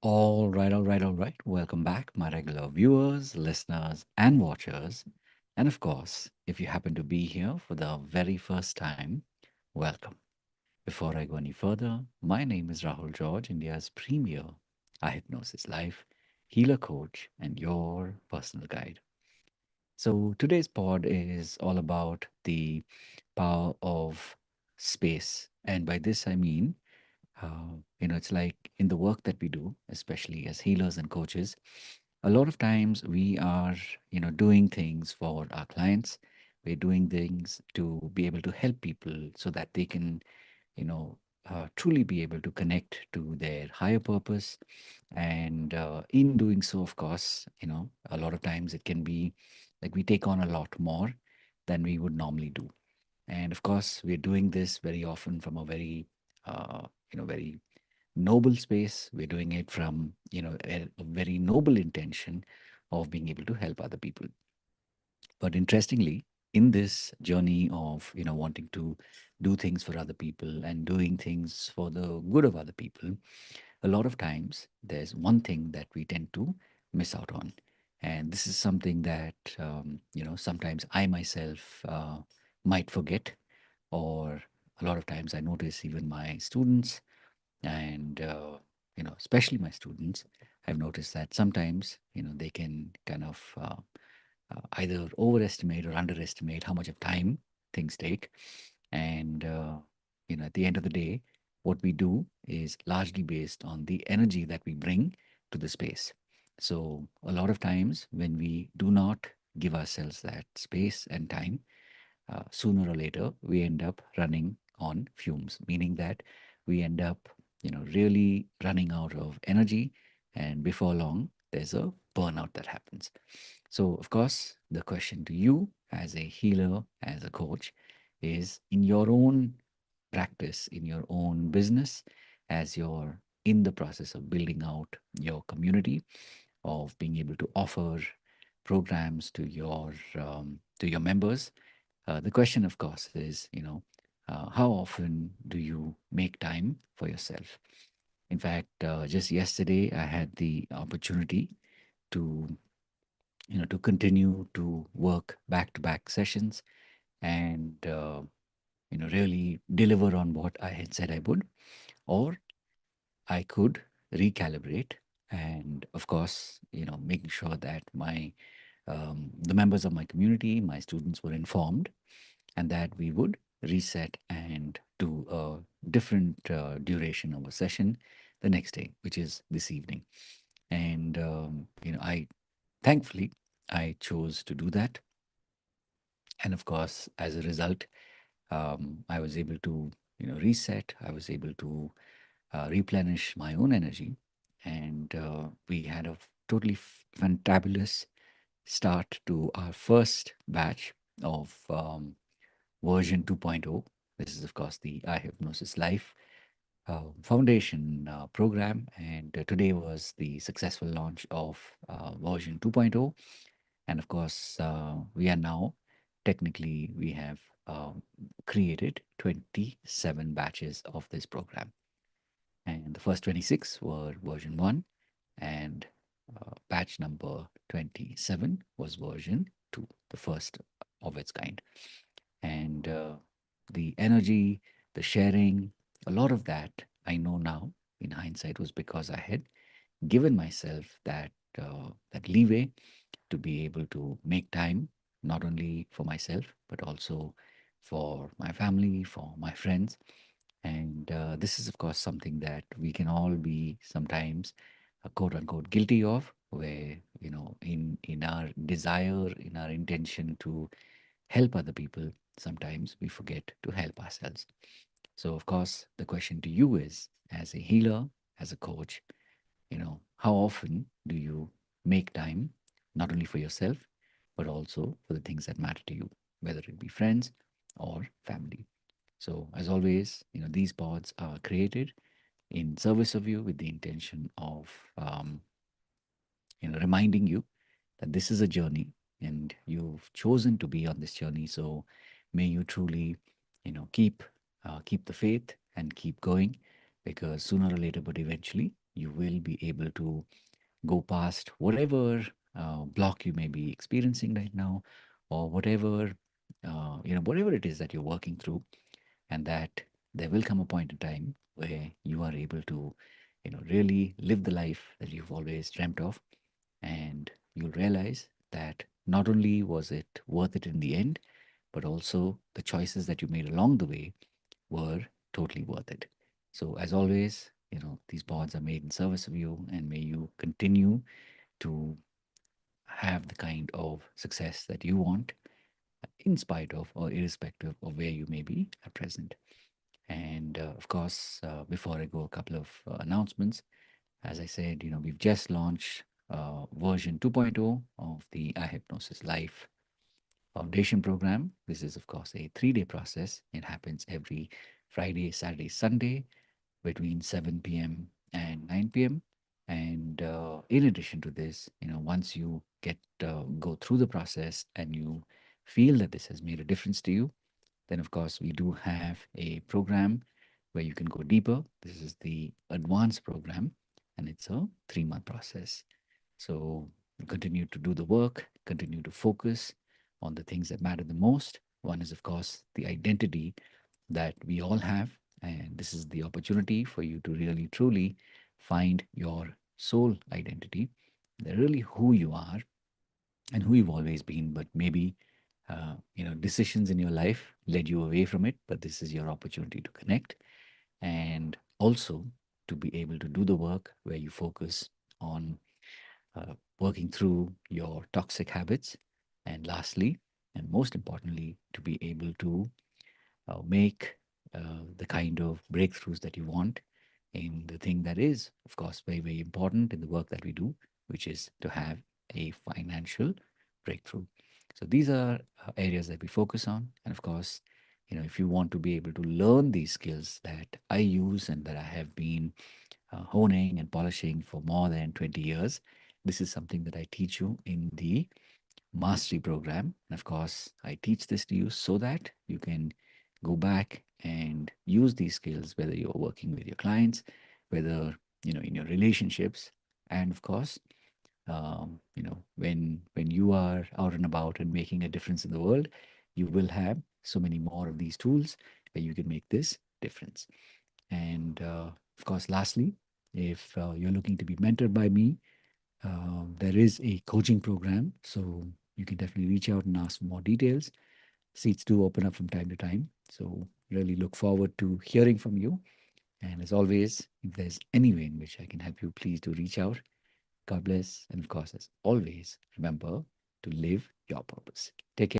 All right. Welcome back, my regular viewers, listeners, and watchers. And of course, if you happen to be here for the very first time, welcome. Before I go any further, my name is Rahul George, India's premier eye hypnosis life healer coach and your personal guide. So today's pod is all about the power of space. And by this, I mean it's like in the work that we do, especially as healers and coaches, a lot of times we are, doing things for our clients. We're doing things to be able to help people so that they can, truly be able to connect to their higher purpose. And in doing so, of course, a lot of times it can be like we take on a lot more than we would normally do. And of course, we're doing this very often from a very noble space. We're doing it from, a very noble intention of being able to help other people. But interestingly, in this journey of, wanting to do things for other people and doing things for the good of other people, a lot of times there's one thing that we tend to miss out on. And this is something that, sometimes I myself might forget, or a lot of times I notice even my students and especially my students. I've noticed that sometimes they can kind of either overestimate or underestimate how much of time things take. And at the end of the day, what we do is largely based on the energy that we bring to the space. So a lot of times when we do not give ourselves that space and time, sooner or later we end up running on fumes, meaning that we end up really running out of energy, and before long there's a burnout that happens. So of course the question to you as a healer, as a coach, is in your own practice, in your own business, as you're in the process of building out your community, of being able to offer programs to your members. The question, of course, is how often do you make time for yourself? In fact, just yesterday, I had the opportunity to to continue to work back-to-back sessions and really deliver on what I had said I would, or I could recalibrate and, of course, making sure that my the members of my community, my students, were informed, and that we would reset and do a different duration of a session the next day, which is this evening. And I thankfully I chose to do that, and of course, as a result, I was able to reset. I was able to replenish my own energy, and we had a totally fantabulous start to our first batch of version 2.0. This is, of course, the eye hypnosis life foundation program, and today was the successful launch of version 2.0. And of course, we are now technically we have created 27 batches of this program, and the first 26 were version 1, and batch number 27 was version 2, the first of its kind. And the energy, the sharing, a lot of that I know now in hindsight was because I had given myself that leeway to be able to make time not only for myself but also for my family, for my friends. And this is, of course, something that we can all be sometimes, quote unquote, guilty of, where, in our desire, in our intention to help other people, sometimes we forget to help ourselves. So, of course, the question to you is, as a healer, as a coach, how often do you make time not only for yourself, but also for the things that matter to you, whether it be friends or family? So, as always, these pods are created in service of you with the intention of, reminding you that this is a journey and you've chosen to be on this journey. So, may you truly, keep the faith and keep going, because sooner or later, but eventually, you will be able to go past whatever block you may be experiencing right now, or whatever whatever it is that you're working through, and that there will come a point in time where you are able to really live the life that you've always dreamt of, and you'll realize that not only was it worth it in the end, but also the choices that you made along the way were totally worth it. So, as always, these pods are made in service of you, and may you continue to have the kind of success that you want, in spite of or irrespective of where you may be at present. And of course, before I go, a couple of announcements. As I said, we've just launched version 2.0 of the iHypnosis Life Foundation program. This is, of course, a 3-day process. It happens every Friday, Saturday, Sunday between 7 p.m. and 9 p.m. And in addition to this, once you get go through the process and you feel that this has made a difference to you, then of course we do have a program where you can go deeper. This is the advanced program, and it's a 3-month process. So you continue to do the work, continue to focus on the things that matter the most. One is, of course, the identity that we all have. And this is the opportunity for you to really, truly find your soul identity, really who you are and who you've always been. But maybe, decisions in your life led you away from it. But this is your opportunity to connect, and also to be able to do the work where you focus on working through your toxic habits. And lastly, and most importantly, to be able to make the kind of breakthroughs that you want in the thing that is, of course, very, very important in the work that we do, which is to have a financial breakthrough. So these are areas that we focus on. And of course, if you want to be able to learn these skills that I use and that I have been honing and polishing for more than 20 years, this is something that I teach you in the mastery program. And of course, I teach this to you so that you can go back and use these skills, whether you're working with your clients, whether in your relationships, and of course, when you are out and about and making a difference in the world, you will have so many more of these tools where you can make this difference. And of course, lastly, if you're looking to be mentored by me, there is a coaching program, so you can definitely reach out and ask for more details. Seats do open up from time to time, so really look forward to hearing from you. And as always, if there's any way in which I can help you, please do reach out. God bless, and of course, as always, remember to live your purpose. Take care.